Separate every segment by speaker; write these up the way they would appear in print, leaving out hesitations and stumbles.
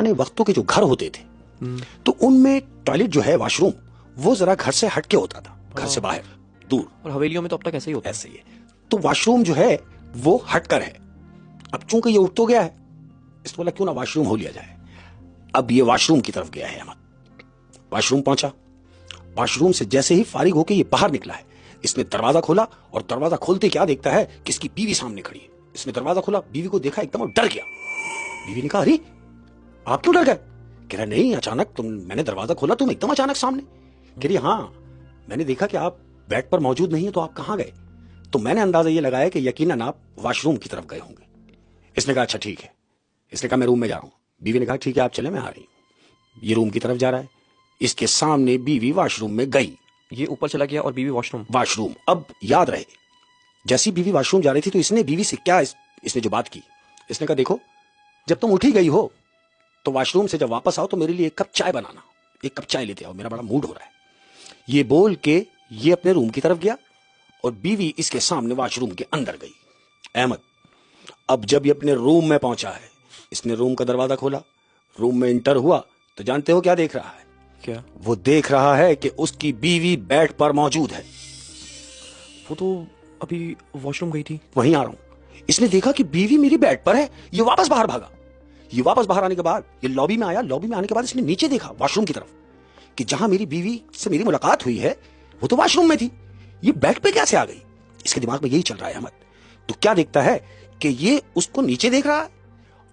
Speaker 1: पुराने वक्तों के जो घर होते थे तो उनमें टॉयलेट जो है, वॉशरूम, वो जरा घर से हटके होता था, घर से बाहर दूर।
Speaker 2: और हवेलियों में तो अब तक ऐसे ही होता है।
Speaker 1: ऐसे ही है। तो वॉशरूम जो है वो हटकर है। अब चूंकि ये उठ तो गया है, इसने बोला क्यों ना वॉशरूम हो लिया जाए। अब ये वॉशरूम की तरफ गया है अहमद। वॉशरूम पहुंचा, वॉशरूम से जैसे ही फारिग होकर ये बाहर निकला है, इसने दरवाजा खोला और दरवाजा खोलते क्या देखता है कि इसकी बीवी सामने खड़ी है। इसने दरवाजा खोला, बीवी को देखा, एकदम और डर गया। बीवी ने कहा अरे आप क्यों डर गए? कह रहा नहीं, अचानक मैंने दरवाजा खोला, तुम एकदम अचानक सामने। कह रही हाँ, मैंने देखा कि आप बेड पर मौजूद नहीं है, तो आप कहां गए? तो मैंने अंदाजा ये लगाया कि यकीनन आप वॉशरूम की तरफ गए होंगे। इसने कहा अच्छा ठीक है। इसने कहा मैं रूम में जा रहा हूं। बीवी ने कहा ठीक है आप चले, मैं आ रही हूं। ये रूम की तरफ जा रहा है, इसके सामने बीवी वॉशरूम में गई।
Speaker 2: ये ऊपर चला गया और बीवी
Speaker 1: वॉशरूम। अब याद रहे, जैसी बीवी वॉशरूम जा रही थी तो इसने बीवी से क्या इसने जो बात की, इसने कहा देखो जब तुम उठी गई हो तो वॉशरूम से जब वापस आओ तो मेरे लिए एक कप चाय बनाना, एक कप चाय लेते आओ, मेरा बड़ा मूड हो रहा है। ये बोल के ये अपने रूम की तरफ गया और बीवी इसके सामने वॉशरूम के अंदर गई। अहमद, अब जब ये अपने रूम में पहुंचा है, इसने रूम का दरवाजा खोला, रूम में इंटर हुआ तो जानते हो क्या देख रहा है?
Speaker 2: क्या?
Speaker 1: वो देख रहा है कि उसकी बीवी बेड पर मौजूद है।
Speaker 2: वो तो अभी वॉशरूम गई थी।
Speaker 1: वहीं आ रहा हूं। इसने देखा कि बीवी मेरी बेड पर है, ये वापस बाहर भागा। ये वापस बाहर आने के बाद ये लॉबी में आया। लॉबी में आने के बाद इसने नीचे देखा वॉशरूम की तरफ कि जहां मेरी बीवी से मेरी मुलाकात हुई है वो तो वॉशरूम में थी, ये बेड पे कैसे आ गई? इसके दिमाग में यही चल रहा है अहमद। तो क्या देखता है कि ये उसको नीचे देख रहा है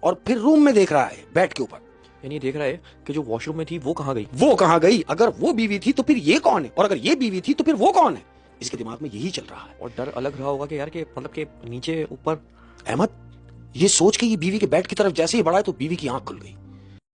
Speaker 1: और फिर रूम में देख रहा है बेड के ऊपर।
Speaker 2: यानी देख रहा है कि जो वॉशरूम में थी वो कहां गई।
Speaker 1: वो कहां गई? अगर वो बीवी थी तो फिर ये कौन है, और अगर ये बीवी थी तो फिर वो कौन है? इसके दिमाग में यही चल रहा है।
Speaker 2: और डर अलग रहा होगा कि यार के मतलब के नीचे ऊपर।
Speaker 1: अहमद, ये सोच के ये बीवी के बेड की तरफ जैसे ही बढ़ा है तो बीवी की आंख खुल गई।